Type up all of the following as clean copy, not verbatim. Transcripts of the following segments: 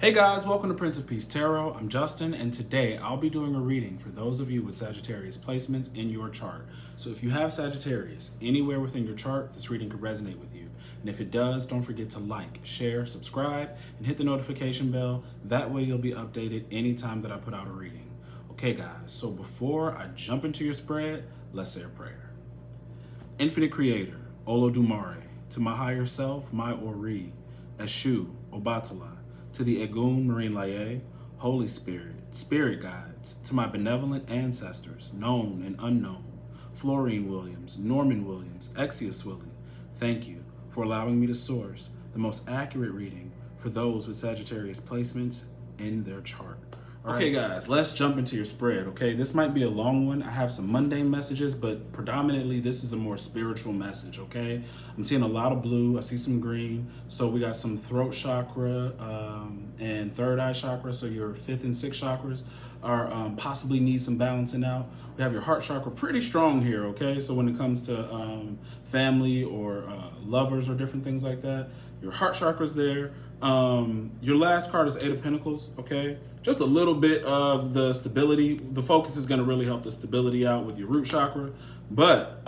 Hey guys, welcome to Prince of Peace Tarot. I'm Justin, and today I'll be doing a reading for those of you with Sagittarius placements in your chart. So if you have Sagittarius anywhere within your chart, this reading could resonate with you. And if it does, don't forget to like, share, subscribe, and hit the notification bell. That way you'll be updated anytime that I put out a reading. Okay guys, so before I jump into your spread, let's say a prayer. Infinite Creator, Olodumare, to my higher self, my Ori, Eshu, Obatala, to the Egun Marine Laye, Holy Spirit, Spirit Guides, to my benevolent ancestors, known and unknown, Florine Williams, Norman Williams, Exius Willie, thank you for allowing me to source the most accurate reading for those with Sagittarius placements in their chart. Okay guys, let's jump into your spread, okay? This might be a long one. I have some mundane messages, but predominantly this is a more spiritual message, okay? I'm seeing a lot of blue, I see some green. So we got some throat chakra and third eye chakra, so your fifth and sixth chakras are possibly need some balancing out. We have your heart chakra pretty strong here, okay? So when it comes to family or lovers or different things like that, your heart chakra's there. Your last card is Eight of Pentacles, okay? Just a little bit of the stability. The focus is gonna really help the stability out with your root chakra, but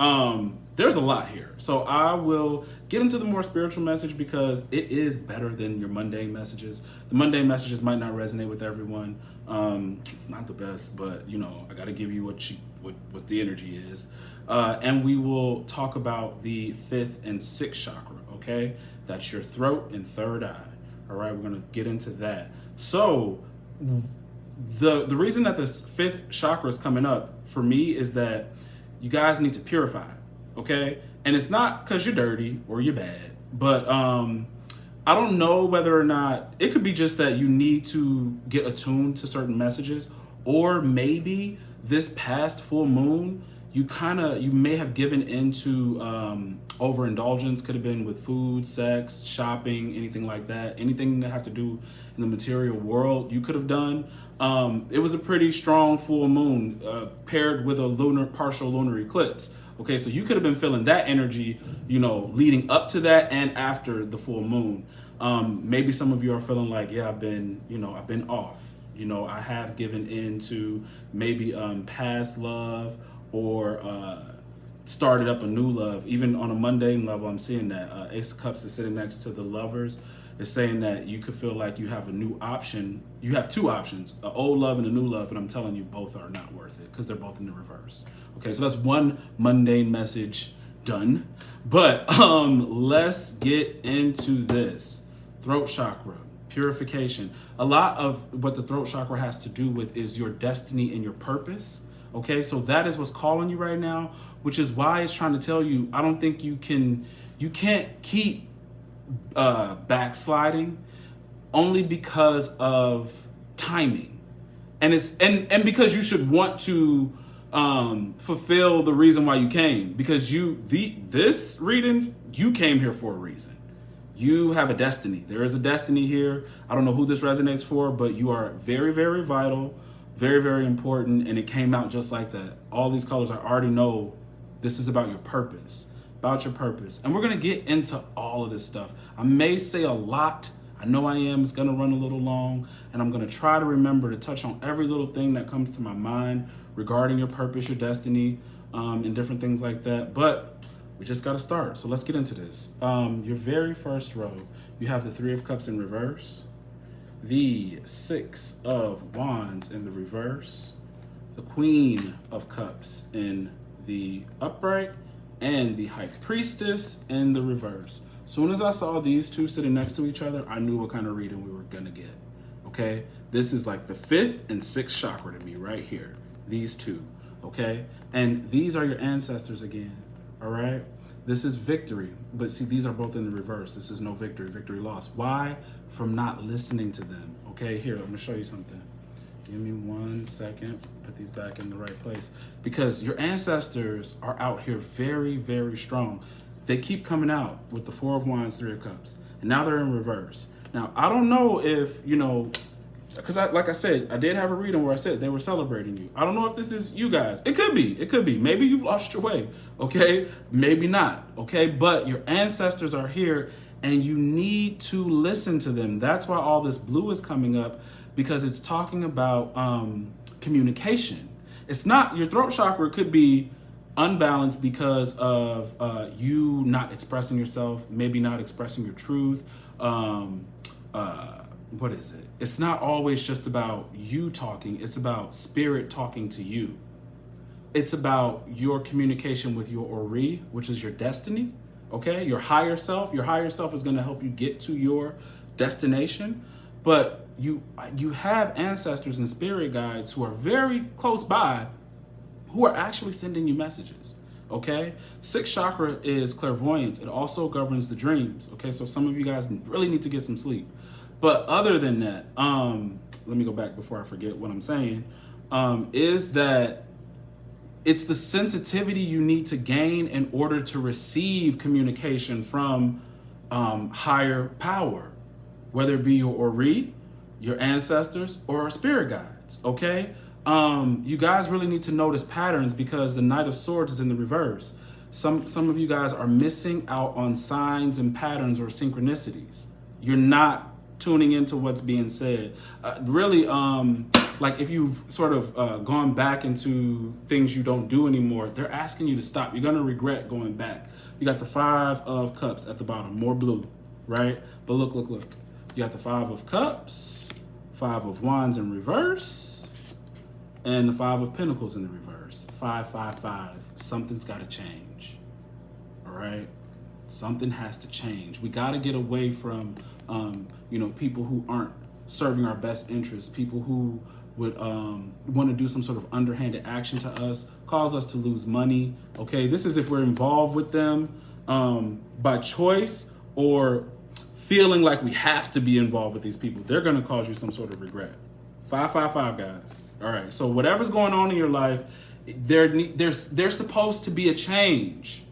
there's a lot here. So I will get into the more spiritual message because it is better than your mundane messages. The mundane messages might not resonate with everyone. It's not the best, but you know, I gotta give you what the energy is. And we will talk about the fifth and sixth chakra, okay? That's your throat and third eye. All right, we're gonna get into that. So the reason that the fifth chakra is coming up for me is that you guys need to purify, okay? And it's not because you're dirty or you're bad, but I don't know whether or not, it could be just that you need to get attuned to certain messages, or maybe this past full moon, you may have given into overindulgence. Could have been with food, sex, shopping, anything like that. Anything that have to do in the material world, you could have done. It was a pretty strong full moon paired with a partial lunar eclipse. Okay, so you could have been feeling that energy, you know, leading up to that and after the full moon. Maybe some of you are feeling like, yeah, I've been off. You know, I have given into maybe past love, or started up a new love. Even on a mundane level, I'm seeing that Ace of Cups is sitting next to the Lovers. It's saying that you could feel like you have a new option. You have two options, an old love and a new love, but I'm telling you both are not worth it because they're both in the reverse. Okay, so that's one mundane message done. But let's get into this. Throat chakra, purification. A lot of what the throat chakra has to do with is your destiny and your purpose. Okay, so that is what's calling you right now, which is why it's trying to tell you, I don't think you can't keep backsliding, only because of timing. And because you should want to fulfill the reason why you came, because this reading, you came here for a reason. You have a destiny. There is a destiny here. I don't know who this resonates for, but you are very, very vital. Very, very important, and it came out just like that. All these colors, I already know this is about your purpose, And we're gonna get into all of this stuff. I may say a lot, I know I am, it's gonna run a little long, and I'm gonna try to remember to touch on every little thing that comes to my mind regarding your purpose, your destiny, and different things like that. But we just gotta start, so let's get into this. Your very first row, you have the Three of Cups in reverse, the Six of Wands in the reverse, the Queen of Cups in the upright, and the High Priestess in the reverse. Soon as I saw these two sitting next to each other, I knew what kind of reading we were gonna get, okay? This is like the fifth and sixth chakra to me right here, these two, okay? And these are your ancestors again, all right? This is victory, but see, these are both in the reverse. This is no victory, victory lost. Why? From not listening to them. Okay, here, I'm gonna show you something. Give me 1 second, put these back in the right place. Because your ancestors are out here very, very strong. They keep coming out with the Four of Wands, Three of Cups, and now they're in reverse. Now, I don't know if, you know, because like I said, I did have a reading where I said they were celebrating you. I don't know if this is you guys. It could be. Maybe you've lost your way, okay? Maybe not, okay? But your ancestors are here, and you need to listen to them. That's why all this blue is coming up, because it's talking about communication. It's not, your throat chakra could be unbalanced because of you not expressing yourself, maybe not expressing your truth. What is it? It's not always just about you talking. It's about spirit talking to you. It's about your communication with your Ori, which is your destiny. Okay, your higher self. Your higher self is going to help you get to your destination. But you have ancestors and spirit guides who are very close by, who are actually sending you messages. Okay, Sixth Chakra is clairvoyance. It also governs the dreams. Okay, so some of you guys really need to get some sleep. But other than that, let me go back before I forget what I'm saying, is that it's the sensitivity you need to gain in order to receive communication from higher power, whether it be your Ori, your ancestors, or spirit guides, okay? You guys really need to notice patterns, because the Knight of Swords is in the reverse. Some of you guys are missing out on signs and patterns or synchronicities. You're not tuning into what's being said. Really, like if you've sort of gone back into things you don't do anymore, they're asking you to stop. You're going to regret going back. You got the Five of Cups at the bottom, more blue, right? But look. You got the Five of Cups, Five of Wands in reverse, and the Five of Pentacles in the reverse. 5, 5, 5. Something's got to change. All right? Something has to change. We got to get away from, people who aren't serving our best interests, people who would want to do some sort of underhanded action to us, cause us to lose money. Okay, this is if we're involved with them by choice or feeling like we have to be involved with these people. They're going to cause you some sort of regret. 5, 5, 5, guys. All right, so whatever's going on in your life, there's supposed to be a change.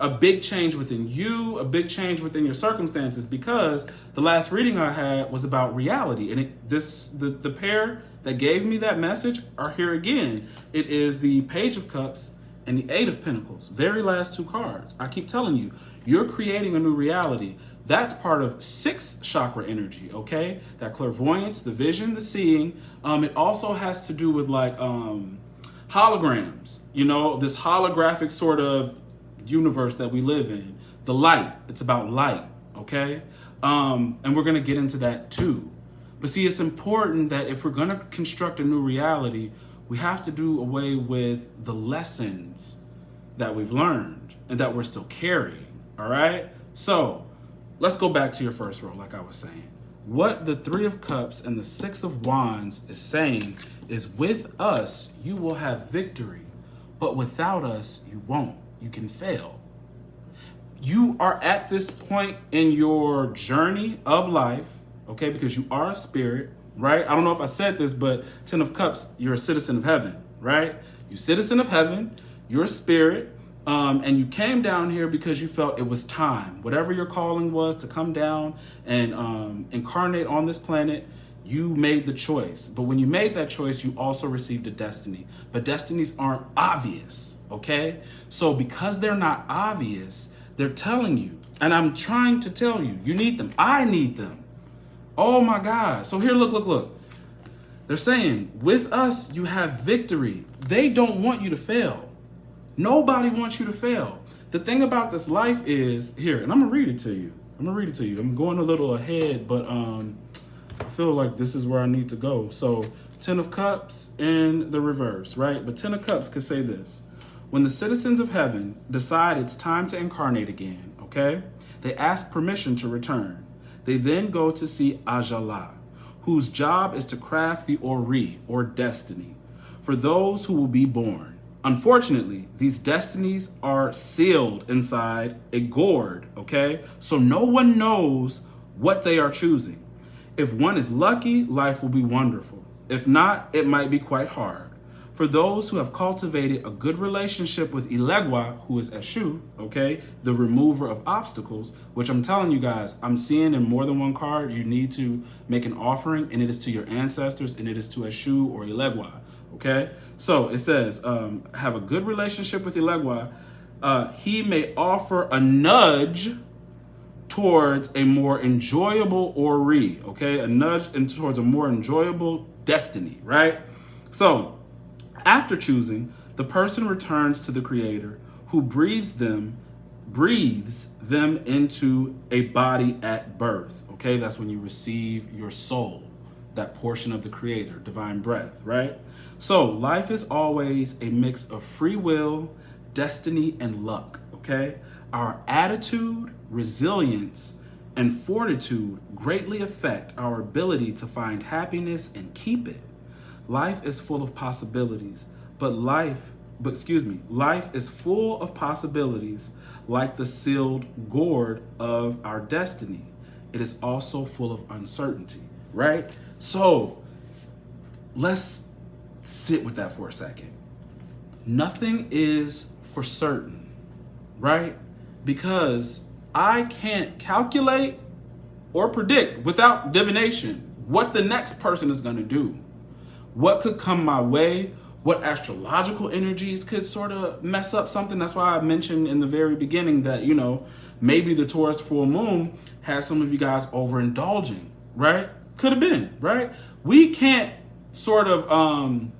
A big change within you, a big change within your circumstances, because the last reading I had was about reality. And the pair that gave me that message are here again. It is the Page of Cups and the Eight of Pentacles. Very last two cards. I keep telling you, you're creating a new reality. That's part of Sixth Chakra energy, okay? That clairvoyance, the vision, the seeing. It also has to do with like holograms, this holographic sort of universe that we live in. The light, it's about light, okay? And we're gonna get into that too. But see, it's important that if we're gonna construct a new reality, we have to do away with the lessons that we've learned and that we're still carrying, all right? So let's go back to your first row, like I was saying. What the Three of Cups and the Six of Wands is saying is, with us, you will have victory, but without us, you won't. You can fail. You are at this point in your journey of life, okay, because you are a spirit, right? I don't know if I said this, but 10 of Cups, you're a citizen of heaven, right? You're a citizen of heaven, you're a spirit, and you came down here because you felt it was time. Whatever your calling was to come down and incarnate on this planet, you made the choice. But when you made that choice, you also received a destiny. But destinies aren't obvious, okay? So because they're not obvious, they're telling you, and I'm trying to tell you, you need them. I need them. Oh my God. So here, look. They're saying, with us, you have victory. They don't want you to fail. Nobody wants you to fail. The thing about this life is, here, and I'm gonna read it to you. I'm going a little ahead, but I feel like this is where I need to go. So 10 of Cups in the reverse, right? But 10 of Cups could say this. When the citizens of heaven decide it's time to incarnate again, okay? They ask permission to return. They then go to see Ajala, whose job is to craft the Ori, or destiny, for those who will be born. Unfortunately, these destinies are sealed inside a gourd, okay? So no one knows what they are choosing. If one is lucky, life will be wonderful. If not, it might be quite hard. For those who have cultivated a good relationship with Ilegwa, who is Eshu, okay, the remover of obstacles, which I'm telling you guys, I'm seeing in more than one card, you need to make an offering, and it is to your ancestors, and it is to Eshu or Ilegwa, okay? So it says, have a good relationship with Ilegwa. He may offer a nudge towards a more enjoyable Ori, okay? A nudge towards a more enjoyable destiny, right? So after choosing, the person returns to the creator who breathes them into a body at birth, okay? That's when you receive your soul, that portion of the creator, divine breath, right? So life is always a mix of free will, destiny, and luck, okay? Our attitude, resilience, and fortitude greatly affect our ability to find happiness and keep it. Life is full of possibilities, life is full of possibilities like the sealed gourd of our destiny. It is also full of uncertainty, right? So let's sit with that for a second. Nothing is for certain, right? Because I can't calculate or predict without divination what the next person is going to do, what could come my way, what astrological energies could sort of mess up something. That's why I mentioned in the very beginning that, you know, maybe the Taurus full moon has some of you guys overindulging, right? Could have been, right? We can't sort of,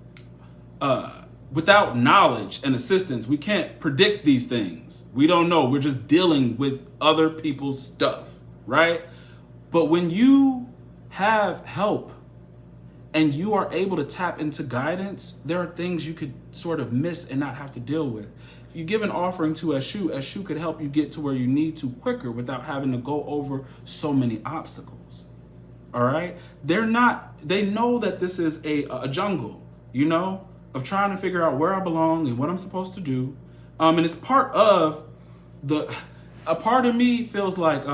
without knowledge and assistance, we can't predict these things. We don't know. We're just dealing with other people's stuff, right? But when you have help and you are able to tap into guidance, there are things you could sort of miss and not have to deal with. If you give an offering to Eshu could help you get to where you need to quicker without having to go over so many obstacles. All right? They know that this is a jungle, you know, of trying to figure out where I belong and what I'm supposed to do. And it's part of a part of me feels like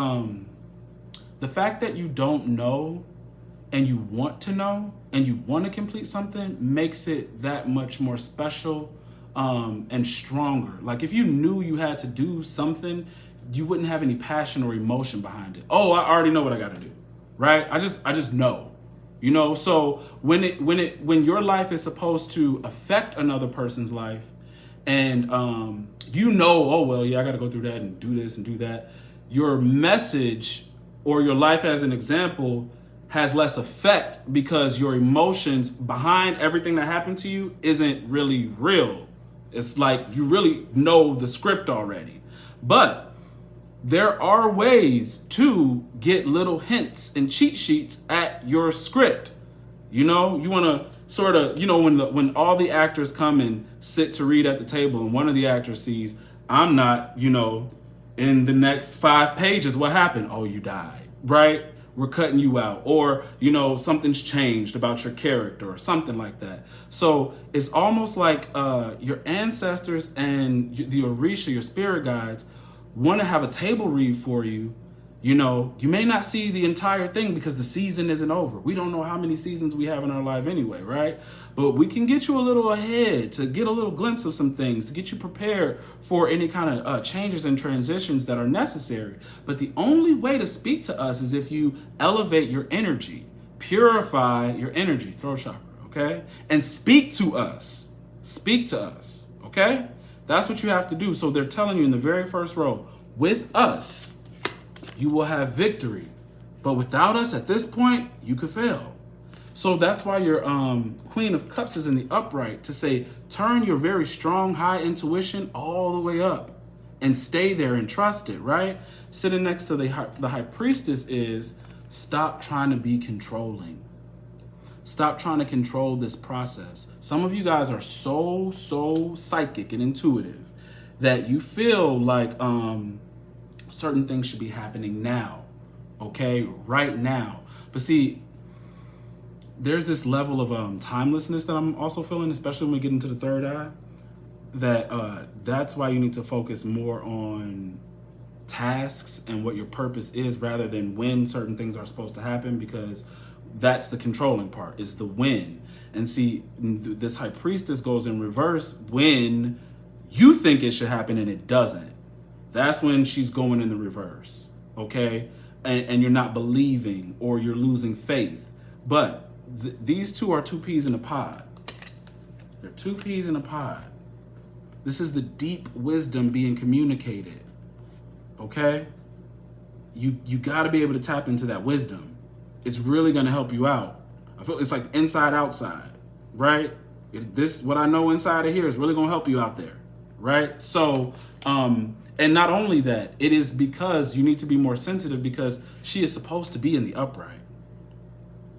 the fact that you don't know and you want to know and you want to complete something makes it that much more special and stronger. Like if you knew you had to do something, you wouldn't have any passion or emotion behind it. Oh, I already know what I got to do, right? I just know, you know. So when your life is supposed to affect another person's life, and you know, oh well, yeah, I got to go through that and do this and do that. Your message or your life as an example has less effect because your emotions behind everything that happened to you isn't really real. It's like you really know the script already. But there are ways to get little hints and cheat sheets at your script. You know, you want to sort of, you know, when all the actors come and sit to read at the table and one of the actors sees, I'm not, you know, in the next 5 pages, what happened? Oh, you died, right? We're cutting you out, or, you know, something's changed about your character or something like that. So it's almost like your ancestors and the Orisha, your spirit guides, want to have a table read for you. You know, you may not see the entire thing because the season isn't over. We don't know how many seasons we have in our life anyway, right? But we can get you a little ahead to get a little glimpse of some things, to get you prepared for any kind of changes and transitions that are necessary. But the only way to speak to us is if you elevate your energy, purify your energy, throat chakra, okay? And speak to us. Speak to us, okay? That's what you have to do. So they're telling you in the very first row, with us, you will have victory. But without us at this point, you could fail. So that's why your Queen of Cups is in the upright, to say, turn your very strong, high intuition all the way up and stay there and trust it, right? Sitting next to the High Priestess is, stop trying to be controlling. Stop trying to control this process. Some of you guys are so psychic and intuitive that you feel like certain things should be happening now, okay, right now. But see, there's this level of timelessness that I'm also feeling, especially when we get into the third eye, that that's why you need to focus more on tasks and what your purpose is rather than when certain things are supposed to happen, because that's the controlling part, is the when. And see, this High Priestess goes in reverse when you think it should happen and it doesn't. That's when she's going in the reverse, okay? And you're not believing or you're losing faith. But these two are 2 peas in a pod. They're 2 peas in a pod. This is the deep wisdom being communicated, okay? you got to be able to tap into that wisdom. It's really going to help you out. I feel it's like inside outside, right? What I know inside of here is really going to help you out there, right? So, and not only that, it is because you need to be more sensitive because she is supposed to be in the upright.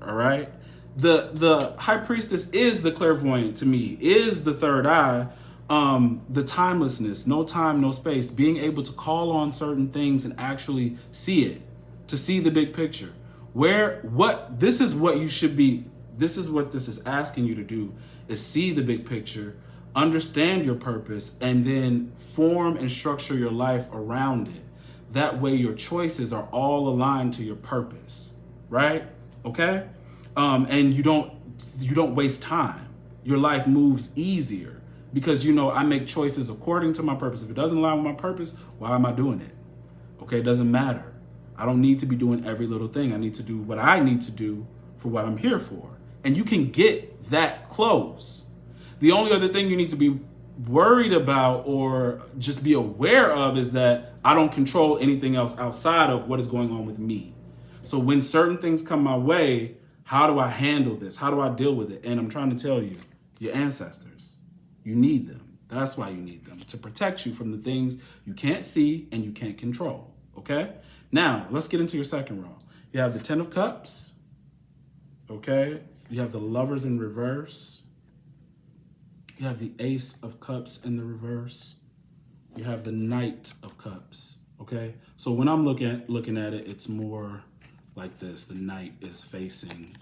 All right. The high priestess is the clairvoyant to me, is the third eye, the timelessness, no time, no space, being able to call on certain things and actually see it, to see the big picture. This is what you should be. This is what this is asking you to do, is see the big picture, understand your purpose, and then form and structure your life around it. That way your choices are all aligned to your purpose, right? Okay? And you don't waste time. Your life moves easier because I make choices according to my purpose. If it doesn't align with my purpose, why am I doing it? Okay, it doesn't matter. I don't need to be doing every little thing. I need to do what I need to do for what I'm here for. And you can get that close. The only other thing you need to be worried about or just be aware of is that I don't control anything else outside of what is going on with me. So when certain things come my way, how do I handle this? How do I deal with it? And I'm trying to tell you, your ancestors, you need them. That's why you need them, to protect you from the things you can't see and you can't control, okay? Now, let's get into your second row. You have the Ten of Cups, okay? You have the Lovers in reverse. You have the Ace of Cups in the reverse. You have the Knight of Cups, okay? So when I'm looking at it, it's more like this. The Knight is facing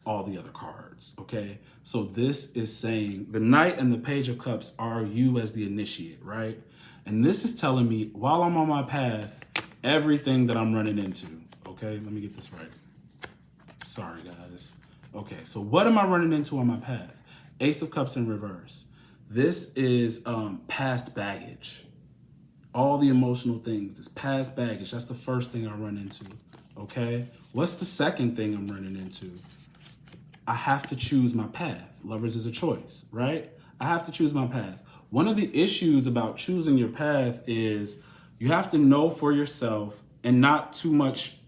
all the other cards, okay? So this is saying the Knight and the Page of Cups are you as the initiate, right? And this is telling me while I'm on my path, everything that I'm running into, okay? Let me get this right. Sorry, guys. Okay, so what am I running into on my path? Ace of Cups in reverse. This is past baggage. All the emotional things, this past baggage, that's the first thing I run into, okay? What's the second thing I'm running into? I have to choose my path. Lovers is a choice, right? I have to choose my path. One of the issues about choosing your path is you have to know for yourself and not too much.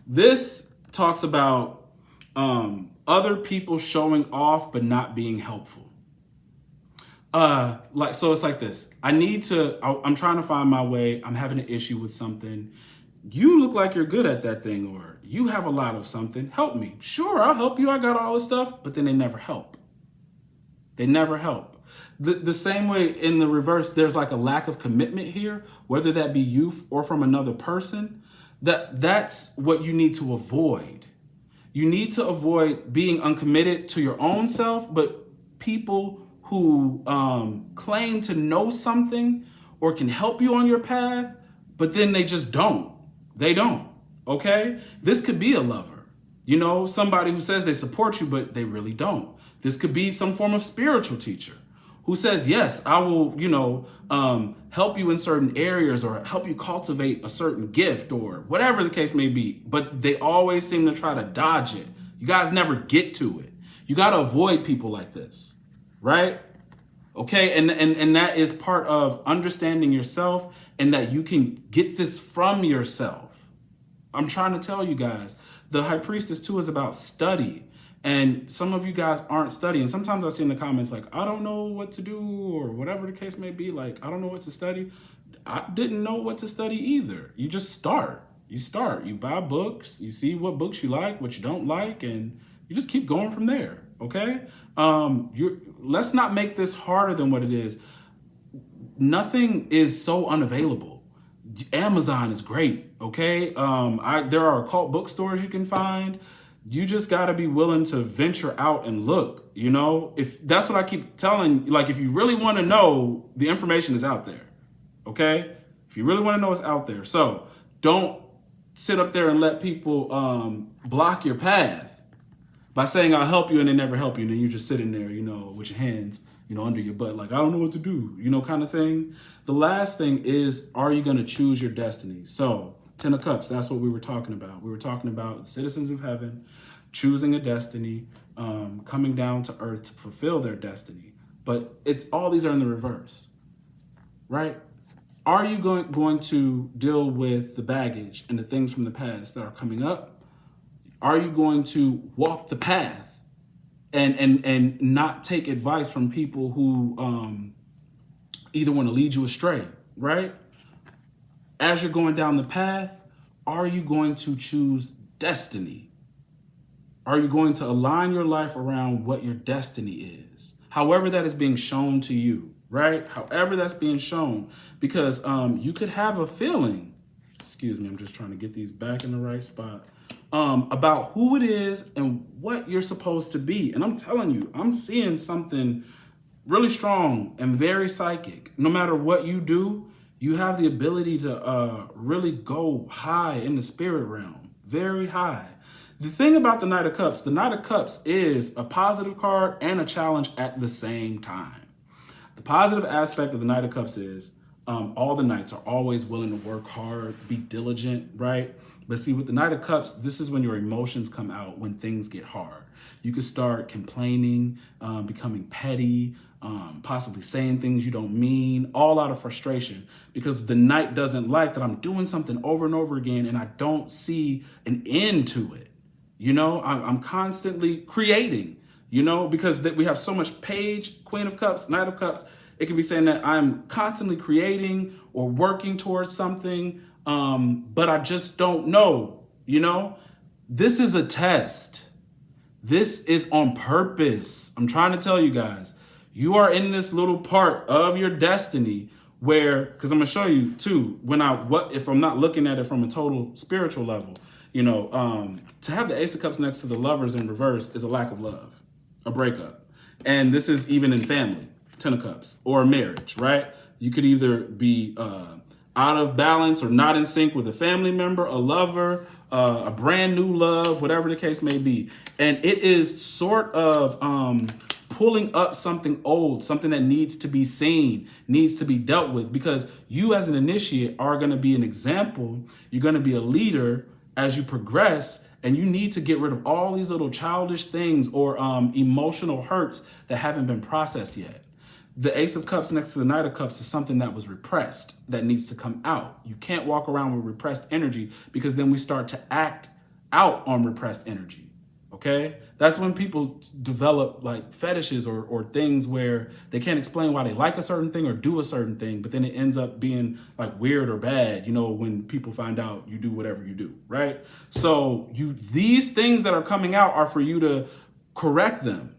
This talks about other people showing off but not being helpful. So it's like this. I'm trying to find my way. I'm having an issue with something. You look like you're good at that thing, or you have a lot of something. Help me. Sure, I'll help you. I got all this stuff, but then they never help. They never help. The same way in the reverse, there's like a lack of commitment here, whether that be you or from another person. That's what you need to avoid. You need to avoid being uncommitted to your own self, but people who claim to know something or can help you on your path, but then they just don't. They don't, okay? This could be a lover, somebody who says they support you, but they really don't. This could be some form of spiritual teacher who says, yes, I will, help you in certain areas or help you cultivate a certain gift or whatever the case may be, but they always seem to try to dodge it. You guys never get to it. You got to avoid people like this, right? Okay, and that is part of understanding yourself and that you can get this from yourself. I'm trying to tell you guys, the High Priestess too is about study. And some of you guys aren't studying. Sometimes I see in the comments like, I don't know what to do or whatever the case may be. Like, I don't know what to study. I didn't know what to study either. You just start. You buy books. You see what books you like, what you don't like, and you just keep going from there, okay? Let's not make this harder than what it is. Nothing is so unavailable. Amazon is great, okay? There are occult bookstores you can find. You just got to be willing to venture out and look, if that's what I keep telling, like, if you really want to know, the information is out there. Okay. If you really want to know, it's out there. So don't sit up there and let people, block your path by saying, I'll help you. And they never help you. And then you're just sitting there, with your hands, under your butt, like, I don't know what to do, kind of thing. The last thing is, are you going to choose your destiny? So Ten of Cups, that's what we were talking about. We were talking about citizens of heaven, choosing a destiny, coming down to earth to fulfill their destiny. But all these are in the reverse, right? Are you going to deal with the baggage and the things from the past that are coming up? Are you going to walk the path and not take advice from people who either want to lead you astray, right? As you're going down the path, are you going to choose destiny? Are you going to align your life around what your destiny is? However that is being shown to you, right? However that's being shown, because you could have a feeling, excuse me, I'm just trying to get these back in the right spot, about who it is and what you're supposed to be. And I'm telling you, I'm seeing something really strong and very psychic. No matter what you do, you have the ability to really go high in the spirit realm, very high. The thing about the Knight of Cups is a positive card and a challenge at the same time. The positive aspect of the Knight of Cups is all the Knights are always willing to work hard, be diligent, right? But see, with the Knight of Cups, this is when your emotions come out when things get hard. You can start complaining, becoming petty, possibly saying things you don't mean, all out of frustration, because the Knight doesn't like that I'm doing something over and over again and I don't see an end to it. You know, I'm constantly creating, you know, because we have so much Page, Queen of Cups, Knight of Cups. It can be saying that I'm constantly creating or working towards something, but I just don't know, you know. This is a test. This is on purpose. I'm trying to tell you guys, you are in this little part of your destiny where, because I'm going to show you too, if I'm not looking at it from a total spiritual level, you know, to have the Ace of Cups next to the Lovers in reverse is a lack of love, a breakup. And this is even in family, 10 of Cups, or marriage, right? You could either be out of balance or not in sync with a family member, a lover, a brand new love, whatever the case may be. And it is sort of pulling up something old, something that needs to be seen, needs to be dealt with, because you as an initiate are going to be an example. You're going to be a leader as you progress, and you need to get rid of all these little childish things or emotional hurts that haven't been processed yet. The Ace of Cups next to the Knight of Cups is something that was repressed that needs to come out. You can't walk around with repressed energy, because then we start to act out on repressed energy. Okay? That's when people develop like fetishes or things where they can't explain why they like a certain thing or do a certain thing, but then it ends up being like weird or bad, you know, when people find out you do whatever you do, right? So these things that are coming out are for you to correct them.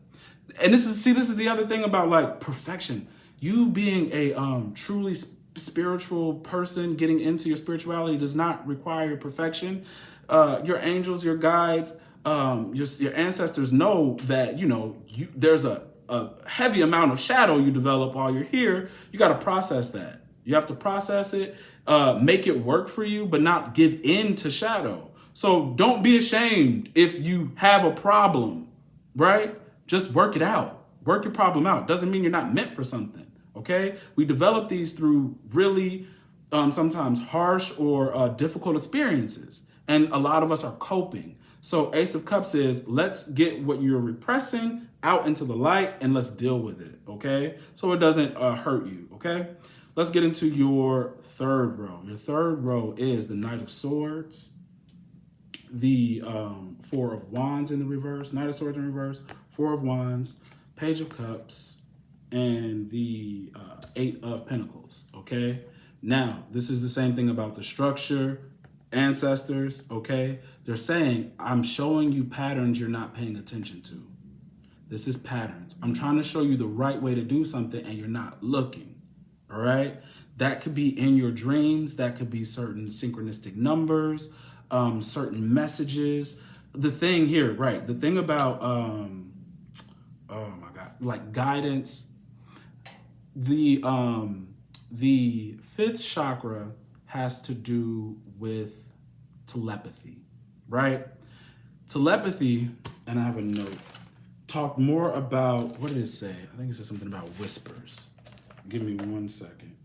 And this is the other thing about like perfection. You being a truly spiritual person, getting into your spirituality does not require perfection. Your angels, your guides, your ancestors know that, you know, there's a heavy amount of shadow you develop while you're here. You got to process that. You have to process it, make it work for you, but not give in to shadow. So don't be ashamed if you have a problem, right? Just work it out. Work your problem out. Doesn't mean you're not meant for something, okay? We develop these through really sometimes harsh or difficult experiences. And a lot of us are coping. So Ace of Cups is, let's get what you're repressing out into the light and let's deal with it, okay? So it doesn't hurt you, okay? Let's get into your third row. Your third row is the Knight of Swords, the Four of Wands in the reverse, Knight of Swords in reverse, Four of Wands, Page of Cups, and the Eight of Pentacles, okay? Now, this is the same thing about the structure, ancestors, okay? They're saying, I'm showing you patterns you're not paying attention to. This is patterns. I'm trying to show you the right way to do something and you're not looking, all right? That could be in your dreams. That could be certain synchronistic numbers, certain messages. The thing here, right? The thing about, oh my God, like guidance, the fifth chakra has to do with telepathy, right? Telepathy, and I have a note, talk more about, what did it say? I think it said something about whispers. Give me 1 second.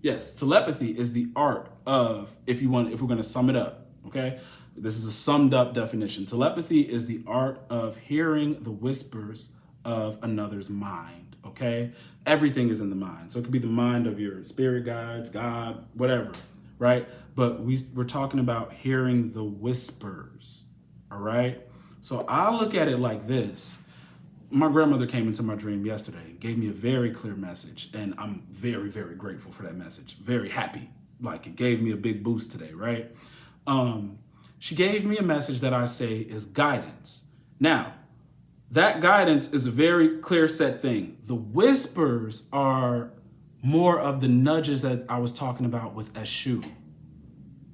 Yes, telepathy is the art of, if we're going to sum it up, okay? This is a summed up definition. Telepathy is the art of hearing the whispers of another's mind, okay? okay? Everything is in the mind. So it could be the mind of your spirit guides, God, whatever, right? But we're talking about hearing the whispers, all right? So I look at it like this. My grandmother came into my dream yesterday, gave me a very clear message, and I'm very, very grateful for that message. Very happy. Like, it gave me a big boost today, right? She gave me a message that I say is guidance. Now, that guidance is a very clear set thing. The whispers are more of the nudges that I was talking about with Eshu.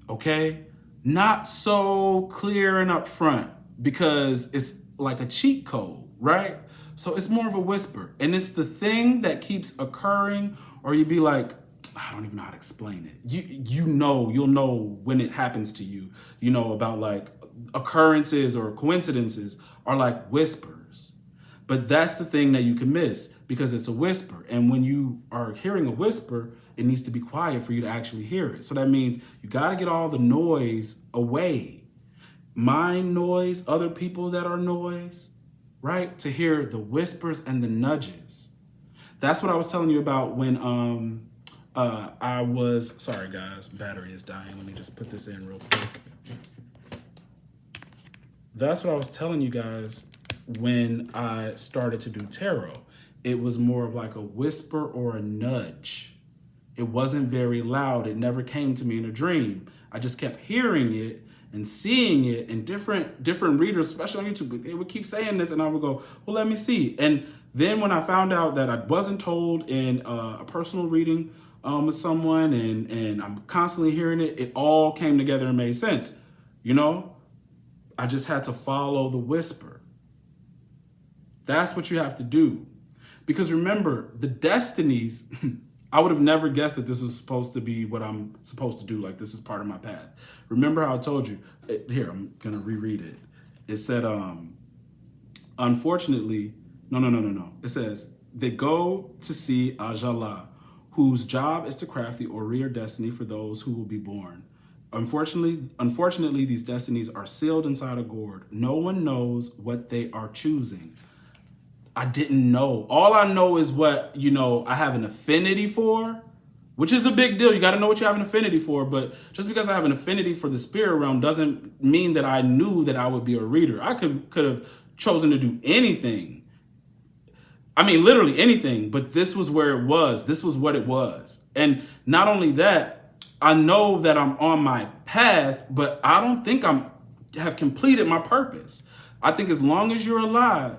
Okay? Not so clear and upfront because it's like a cheat code, right? So it's more of a whisper. And it's the thing that keeps occurring, or you'd be like, I don't even know how to explain it. You'll know when it happens to you, you know, about like occurrences or coincidences are like whispers. But that's the thing that you can miss because it's a whisper. And when you are hearing a whisper, it needs to be quiet for you to actually hear it. So that means you got to get all the noise away. Mind noise, other people that are noise, right? To hear the whispers and the nudges. That's what I was telling you about when sorry guys, battery is dying. Let me just put this in real quick. That's what I was telling you guys when I started to do tarot. It was more of like a whisper or a nudge. It wasn't very loud. It never came to me in a dream. I just kept hearing it and seeing it, and different readers, especially on YouTube, they would keep saying this and I would go, well, let me see. And then when I found out that I wasn't told in a personal reading with someone and I'm constantly hearing it, it all came together and made sense. You know, I just had to follow the whisper. That's what you have to do. Because remember, the destinies, I would have never guessed that this was supposed to be what I'm supposed to do. Like, this is part of my path. Remember how I told you, here, I'm going to reread it. It said, unfortunately, no. It says, they go to see Ajala, whose job is to craft the Orisha destiny for those who will be born. Unfortunately, these destinies are sealed inside a gourd. No one knows what they are choosing. I didn't know. All I know is what, you know, I have an affinity for, which is a big deal. You got to know what you have an affinity for. But just because I have an affinity for the spirit realm doesn't mean that I knew that I would be a reader. I could have chosen to do anything. I mean, literally anything. But this was where it was. This was what it was. And not only that, I know that I'm on my path, but I don't think have completed my purpose. I think as long as you're alive,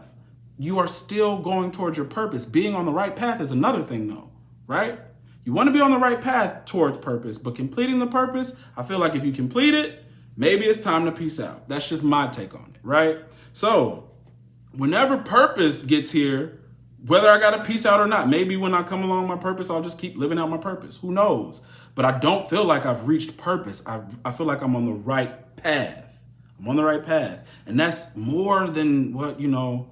you are still going towards your purpose. Being on the right path is another thing though, right? You want to be on the right path towards purpose, but completing the purpose, I feel like if you complete it, maybe it's time to peace out. That's just my take on it, right? So whenever purpose gets here, whether I got to peace out or not, maybe when I come along my purpose, I'll just keep living out my purpose. Who knows? But I don't feel like I've reached purpose. I feel like I'm on the right path. I'm on the right path. And that's more than what, you know,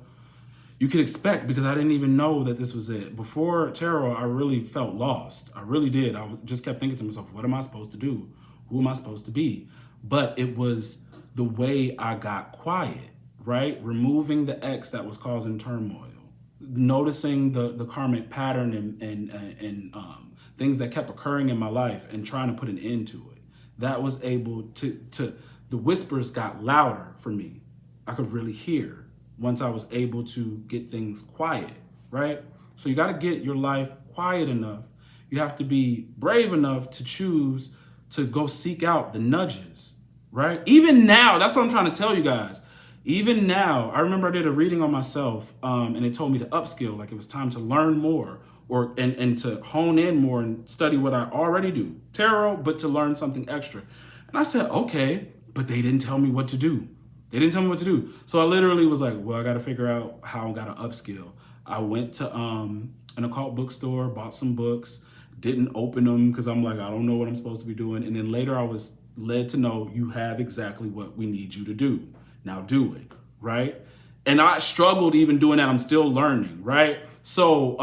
you could expect, because I didn't even know that this was it. Before tarot, I really felt lost. I really did. I just kept thinking to myself, what am I supposed to do? Who am I supposed to be? But it was the way I got quiet, right? Removing the X that was causing turmoil. Noticing the karmic pattern and things that kept occurring in my life and trying to put an end to it. That was able to the whispers got louder for me. I could really hear once I was able to get things quiet, right? So you got to get your life quiet enough. You have to be brave enough to choose to go seek out the nudges, right? Even now, that's what I'm trying to tell you guys. Even now, I remember I did a reading on myself and it told me to upskill, like it was time to learn more and to hone in more and study what I already do, tarot, but to learn something extra. And I said, okay, but they didn't tell me what to do. They didn't tell me what to do. So I literally was like, well, I got to figure out how I got to upskill. I went to an occult bookstore, bought some books, didn't open them because I'm like, I don't know what I'm supposed to be doing. And then later I was led to know you have exactly what we need you to do. Now do it, right? And I struggled even doing that. I'm still learning, right? So,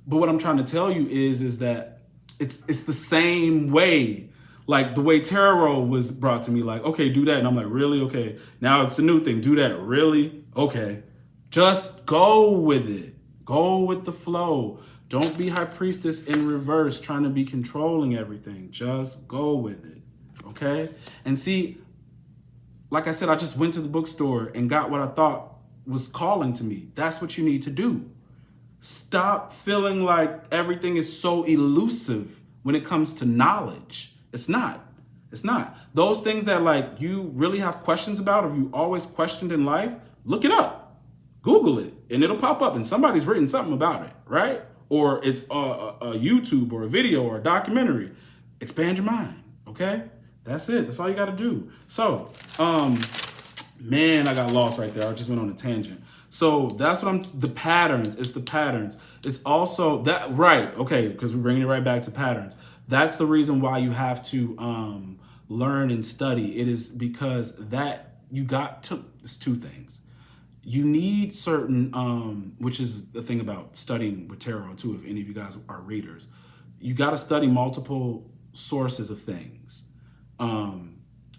but what I'm trying to tell you is that it's the same way. Like the way tarot was brought to me, like, okay, do that. And I'm like, really? Okay. Now it's a new thing. Do that. Really? Okay. Just go with it. Go with the flow. Don't be High Priestess in reverse, trying to be controlling everything. Just go with it, okay? And see, like I said, I just went to the bookstore and got what I thought was calling to me. That's what you need to do. Stop feeling like everything is so elusive when it comes to knowledge. It's not. It's not. Those things that like you really have questions about, or you always questioned in life, look it up. Google it, and it'll pop up, and somebody's written something about it, right? Or it's a YouTube or a video or a documentary. Expand your mind, okay? That's it. That's all you got to do. So, man, I got lost right there. I just went on a tangent. So that's what the patterns. It's the patterns. It's also that, right, okay, because we're bringing it right back to patterns. That's the reason why you have to learn and study. It is because that you got to, it's two things. You need certain, which is the thing about studying with tarot too, if any of you guys are readers, you got to study multiple sources of things,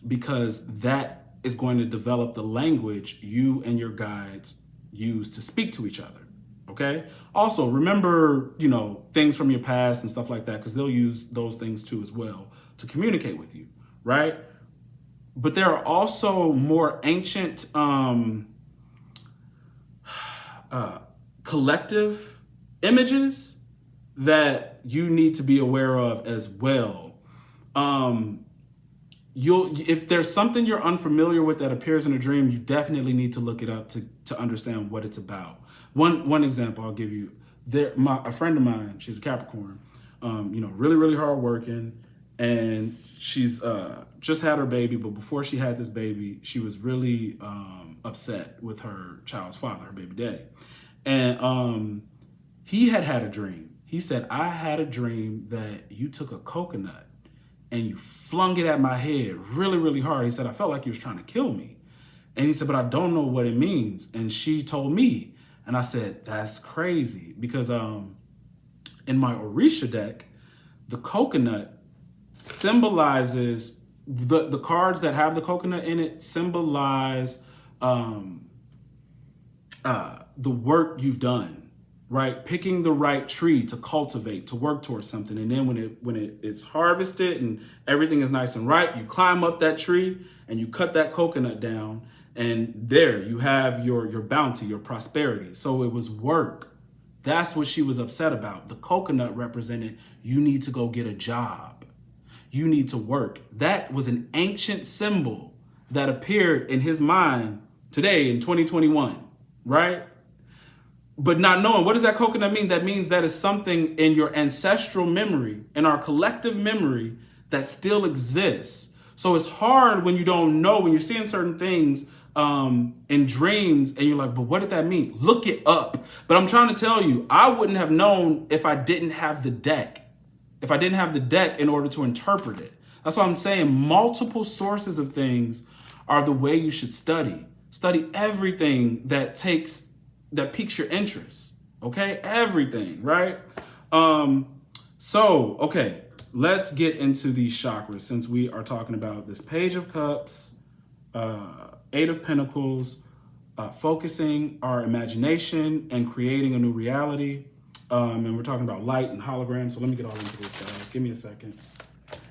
because that is going to develop the language you and your guides use to speak to each other. Okay. Also remember, you know, things from your past and stuff like that, because they'll use those things too as well to communicate with you. Right. But there are also more ancient, collective images that you need to be aware of as well. If there's something you're unfamiliar with that appears in a dream, you definitely need to look it up to understand what it's about. One example I'll give you. A friend of mine, she's a Capricorn, really, really hard working, and she's just had her baby. But before she had this baby, she was really upset with her child's father, her baby daddy. And he had a dream. He said, I had a dream that you took a coconut and you flung it at my head really, really hard. He said, I felt like you was trying to kill me. And he said, but I don't know what it means. And she told me, and I said, that's crazy, because in my Orisha deck, the coconut symbolizes, the cards that have the coconut in it symbolize the work you've done, right? Picking the right tree to cultivate, to work towards something. And then when it's harvested and everything is nice and ripe, you climb up that tree and you cut that coconut down, and there you have your bounty, your prosperity. So it was work. That's what she was upset about. The coconut represented, you need to go get a job. You need to work. That was an ancient symbol that appeared in his mind today in 2021, right? But not knowing, what does that coconut mean? That means that is something in your ancestral memory, in our collective memory, that still exists. So it's hard when you don't know, when you're seeing certain things in dreams and you're like, but what did that mean? Look it up. But I'm trying to tell you, I wouldn't have known if I didn't have the deck. If I didn't have the deck in order to interpret it. That's why I'm saying multiple sources of things are the way you should study. Study everything that piques your interest. Okay? Everything, right? Okay, let's get into these chakras, since we are talking about this Page of Cups, Eight of Pentacles, focusing our imagination and creating a new reality. And we're talking about light and holograms. So let me get all into this, guys. Give me a second.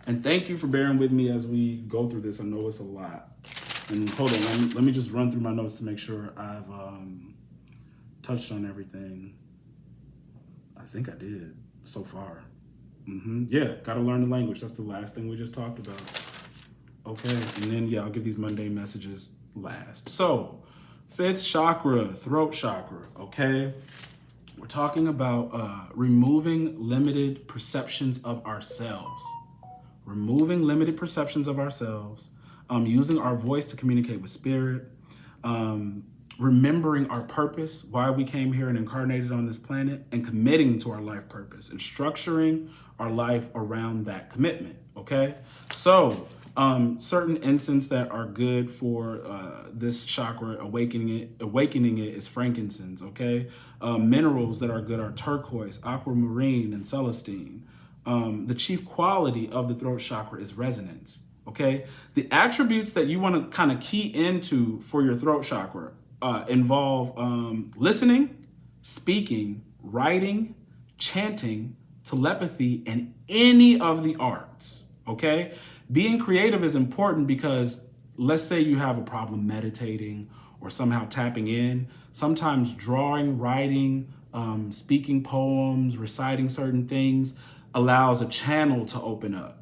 And thank you for bearing with me as we go through this. I know it's a lot. And hold on, let me just run through my notes to make sure I've touched on everything. I think I did so far. Yeah, gotta learn the language. That's the last thing we just talked about. Okay, and then yeah, I'll give these mundane messages last. So, fifth chakra, throat chakra, okay? We're talking about removing limited perceptions of ourselves. Removing limited perceptions of ourselves, using our voice to communicate with spirit, remembering our purpose, why we came here and incarnated on this planet, and committing to our life purpose and structuring our life around that commitment, okay? So, certain incense that are good for this chakra, awakening it is frankincense, okay? Minerals that are good are turquoise, aquamarine, and celestine. The chief quality of the throat chakra is resonance, okay? The attributes that you want to kind of key into for your throat chakra involve listening, speaking, writing, chanting, telepathy, and any of the arts, okay? Being creative is important because let's say you have a problem meditating or somehow tapping in. Sometimes drawing, writing, speaking poems, reciting certain things allows a channel to open up.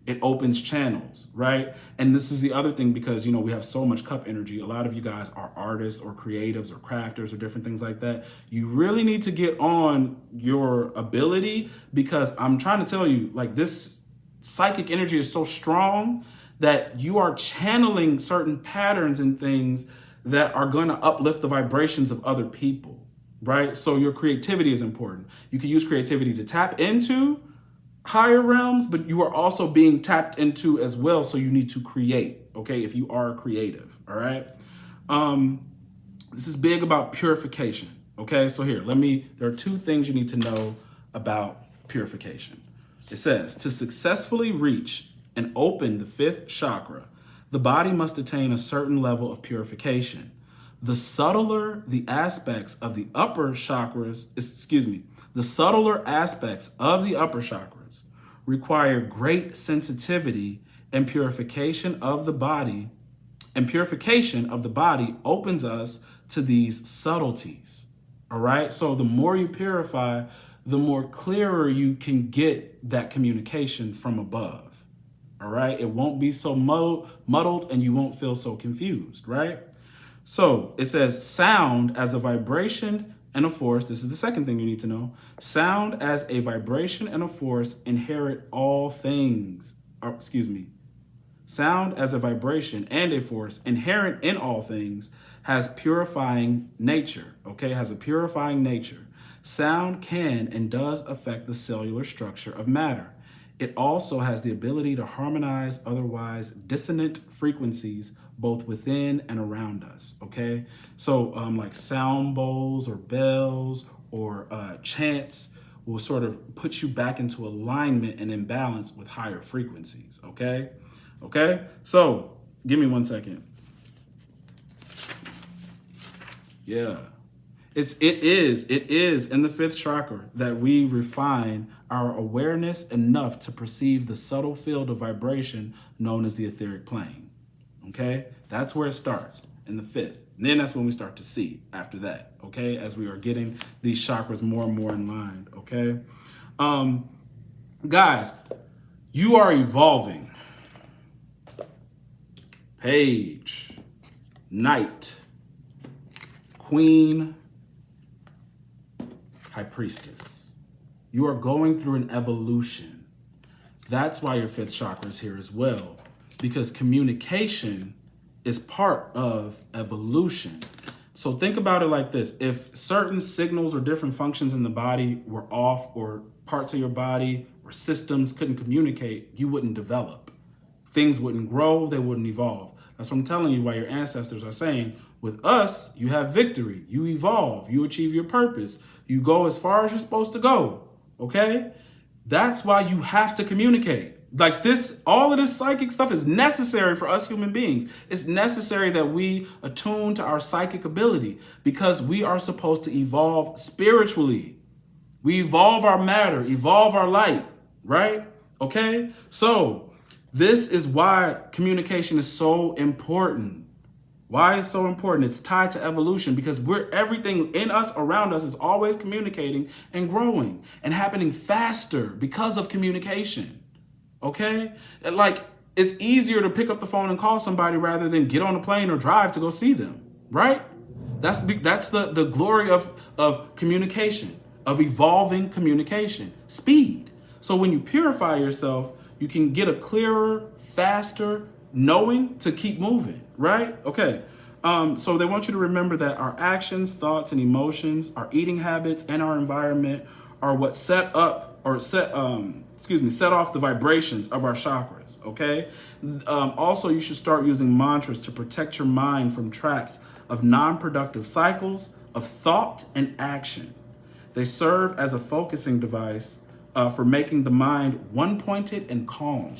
It opens channels, right? And this is the other thing because, we have so much cup energy. A lot of you guys are artists or creatives or crafters or different things like that. You really need to get on your ability because I'm trying to tell you, like, this psychic energy is so strong that you are channeling certain patterns and things that are going to uplift the vibrations of other people, right? So your creativity is important. You can use creativity to tap into higher realms, but you are also being tapped into as well. So you need to create, okay? If you are creative, all right? This is big about purification, okay? So here, there are two things you need to know about purification. It says, to successfully reach and open the fifth chakra, the body must attain a certain level of purification. The subtler the aspects of the upper chakras, the subtler aspects of the upper chakras require great sensitivity and purification of the body. And purification of the body opens us to these subtleties. All right. So the more you purify, the more clearer you can get that communication from above. All right. It won't be so muddled and you won't feel so confused. Right. So it says sound as a vibration and a force. This is the second thing you need to know. Sound as a vibration and a force inherit all things. Sound as a vibration and a force inherent in all things has purifying nature. Okay. Has a purifying nature. Sound can and does affect the cellular structure of matter. It also has the ability to harmonize otherwise dissonant frequencies both within and around us, okay? So like sound bowls or bells or chants will sort of put you back into alignment and in balance with higher frequencies, okay? Okay, so give me 1 second. Yeah. It is in the fifth chakra that we refine our awareness enough to perceive the subtle field of vibration known as the etheric plane. Okay, that's where it starts, in the fifth. And then that's when we start to see after that, okay, as we are getting these chakras more and more in line, okay? Guys, you are evolving. Page, Knight, Queen, High Priestess. You are going through an evolution. That's why your fifth chakra is here as well, because communication is part of evolution. So think about it like this. If certain signals or different functions in the body were off, or parts of your body or systems couldn't communicate, you wouldn't develop. Things wouldn't grow, they wouldn't evolve. That's what I'm telling you, why your ancestors are saying, with us, you have victory, you evolve, you achieve your purpose, you go as far as you're supposed to go, okay? That's why you have to communicate. Like this, all of this psychic stuff is necessary for us human beings. It's necessary that we attune to our psychic ability because we are supposed to evolve spiritually. We evolve our matter, evolve our light, right? Okay? So this is why communication is so important. Why it's so important? It's tied to evolution because everything in us, around us, is always communicating and growing and happening faster because of communication. Okay? Like, it's easier to pick up the phone and call somebody rather than get on a plane or drive to go see them, right? That's the glory of communication, of evolving communication, speed. So when you purify yourself, you can get a clearer, faster knowing to keep moving, right? Okay. So they want you to remember that our actions, thoughts, and emotions, our eating habits, and our environment are what set off the vibrations of our chakras, okay? Also, you should start using mantras to protect your mind from traps of non-productive cycles of thought and action. They serve as a focusing device for making the mind one-pointed and calm.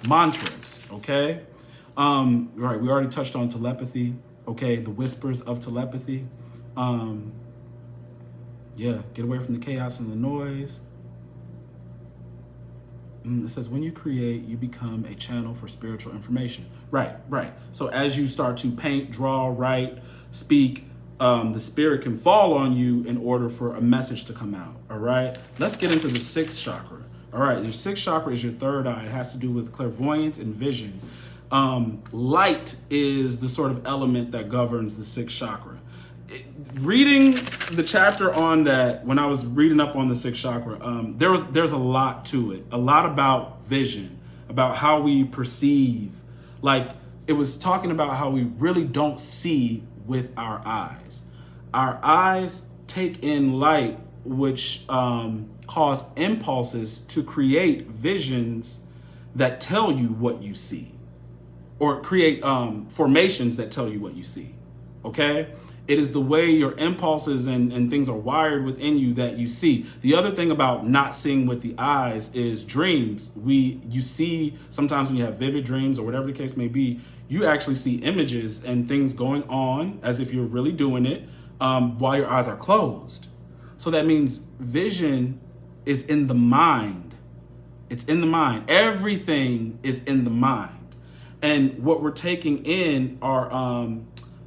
Mantras, okay? Right, we already touched on telepathy, okay? The whispers of telepathy. Yeah, get away from the chaos and the noise. It says, when you create, you become a channel for spiritual information. Right. So as you start to paint, draw, write, speak, the spirit can fall on you in order for a message to come out. All right. Let's get into the sixth chakra. All right. Your sixth chakra is your third eye. It has to do with clairvoyance and vision. Light is the sort of element that governs the sixth chakra. Reading the chapter on that, when I was reading up on the sixth chakra, there's a lot to it, a lot about vision, about how we perceive. Like, it was talking about how we really don't see with our eyes. Our eyes take in light, which cause impulses to create visions that tell you what you see, or create formations that tell you what you see. Okay? It is the way your impulses and things are wired within you that you see. The other thing about not seeing with the eyes is dreams. You see, sometimes when you have vivid dreams or whatever the case may be, you actually see images and things going on as if you're really doing it while your eyes are closed. So that means vision is in the mind. It's in the mind. Everything is in the mind. And what we're taking in are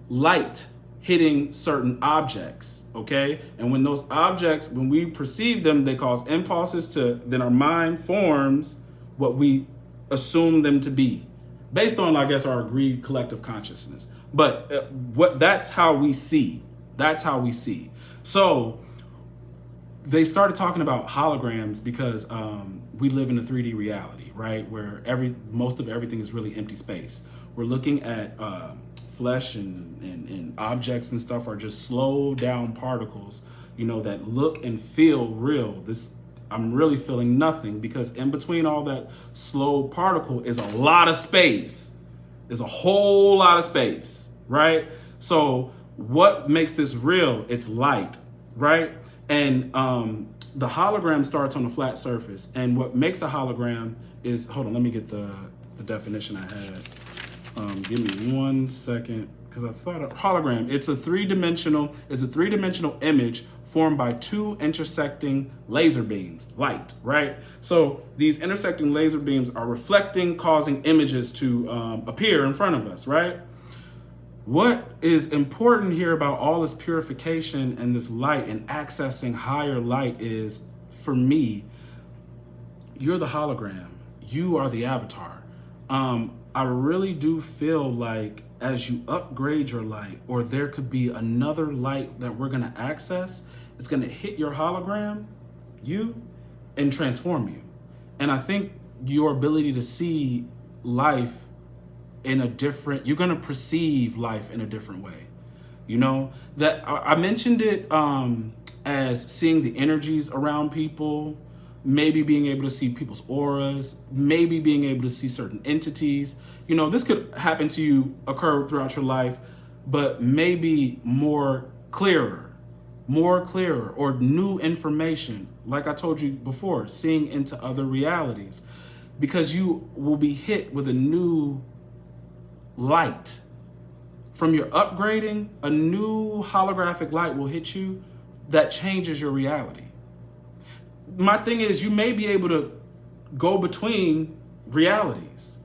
light hitting certain objects, okay? And when those objects, when we perceive them, they cause impulses then our mind forms what we assume them to be, based on, I guess, our agreed collective consciousness. But that's how we see. That's how we see. So they started talking about holograms because we live in a 3D reality, right? Where most of everything is really empty space. We're looking at flesh and objects and stuff are just slow down particles, that look and feel real. I'm really feeling nothing, because in between all that slow particle is a lot of space. There's a whole lot of space, right? So what makes this real? It's light, right? And the hologram starts on a flat surface. And what makes a hologram is, hold on, let me get the definition I had. Give me 1 second, because I thought a hologram, it's a three-dimensional image formed by two intersecting laser beams, light, right? So these intersecting laser beams are reflecting, causing images to appear in front of us, right? What is important here about all this purification and this light and accessing higher light is, for me, you're the hologram. You are the avatar. I really do feel like as you upgrade your light, or there could be another light that we're going to access, it's going to hit your hologram, you, and transform you. And I think your ability to see life in a different, you're going to perceive life in a different way. That I mentioned it as seeing the energies around people, maybe being able to see people's auras, maybe being able to see certain entities. This could happen to you, occur throughout your life, but maybe more clearer, or new information. Like I told you before, seeing into other realities, because you will be hit with a new light. From your upgrading, a new holographic light will hit you that changes your reality. My thing is, you may be able to go between realities.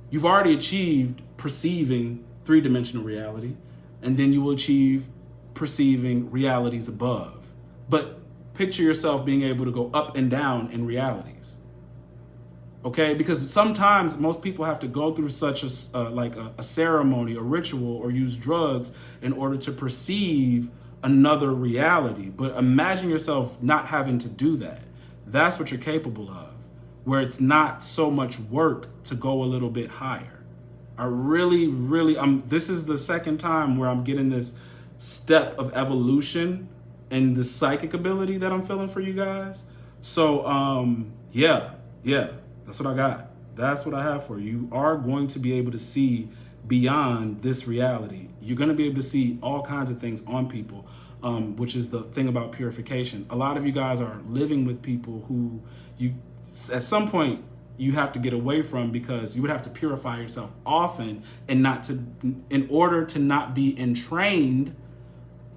You've already achieved perceiving three-dimensional reality, and then you will achieve perceiving realities above. But picture yourself being able to go up and down in realities. Okay? Because sometimes most people have to go through such a ceremony, a ritual, or use drugs in order to perceive another reality. But imagine yourself not having to do that. That's what you're capable of, where it's not so much work to go a little bit higher. I really, this is the second time where I'm getting this step of evolution and the psychic ability that I'm feeling for you guys. So, yeah, that's what I got. That's what I have for you. You are going to be able to see beyond this reality. You're going to be able to see all kinds of things on people. Which is the thing about purification. A lot of you guys are living with people who at some point you have to get away from, because you would have to purify yourself often in order to not be entrained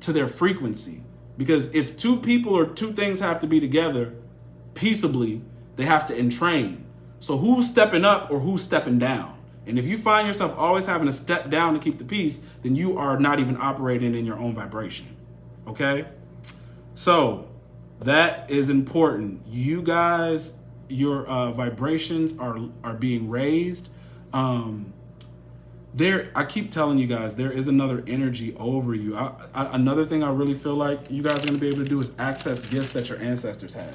to their frequency. Because if two people or two things have to be together peaceably, they have to entrain. So who's stepping up or who's stepping down? And if you find yourself always having to step down to keep the peace, then you are not even operating in your own vibration. Okay? So that is important. You guys, your vibrations are being raised. I keep telling you guys, there is another energy over you. Another thing I really feel like you guys are going to be able to do is access gifts that your ancestors had.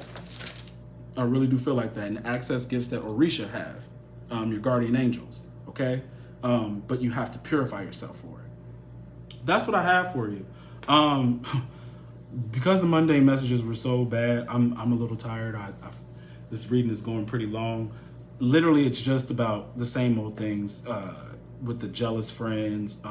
I really do feel like that. And access gifts that Orisha have, your guardian angels, okay? But you have to purify yourself for it. That's what I have for you. Because the mundane messages were so bad, I'm a little tired. This reading is going pretty long. Literally, it's just about the same old things with the jealous friends.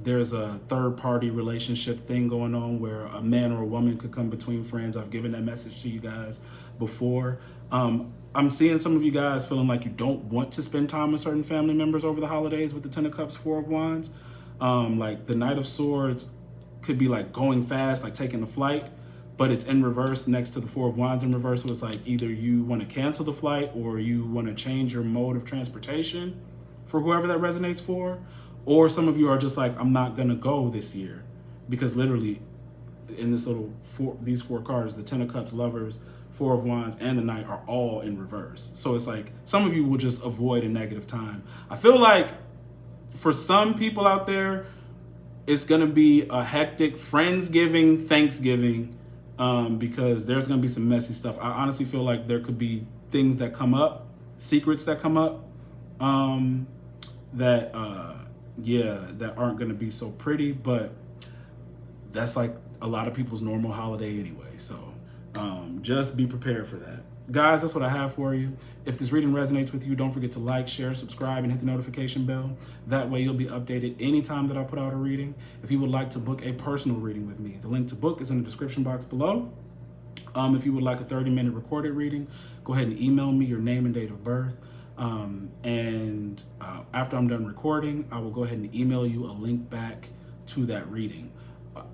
There's a third-party relationship thing going on where a man or a woman could come between friends. I've given that message to you guys before. I'm seeing some of you guys feeling like you don't want to spend time with certain family members over the holidays with the Ten of Cups, Four of Wands. Like the Knight of Swords could be like going fast, like taking a flight, but it's in reverse next to the Four of Wands in reverse. So it's like either you want to cancel the flight or you want to change your mode of transportation for whoever that resonates for. Or some of you are just like, I'm not going to go this year, because literally in this these four cards, the Ten of Cups, Lovers, Four of Wands, and the Knight are all in reverse. So it's like some of you will just avoid a negative time. I feel like for some people out there, it's going to be a hectic Friendsgiving, Thanksgiving, because there's going to be some messy stuff. I honestly feel like there could be things that come up, secrets that come up, that aren't going to be so pretty, but that's like a lot of people's normal holiday anyway. So just be prepared for that. Guys, that's what I have for you. If this reading resonates with you, don't forget to like, share, subscribe, and hit the notification bell. That way you'll be updated anytime that I put out a reading. If you would like to book a personal reading with me, the link to book is in the description box below. If you would like a 30-minute recorded reading, go ahead and email me your name and date of birth. After I'm done recording, I will go ahead and email you a link back to that reading.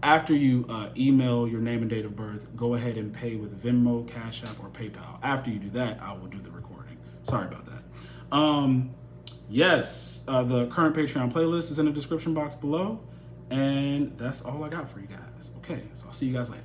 After you email your name and date of birth, go ahead and pay with Venmo, Cash App, or PayPal. After you do that, I will do the recording. Sorry about that. Yes, the current Patreon playlist is in the description box below. And that's all I got for you guys. Okay, so I'll see you guys later.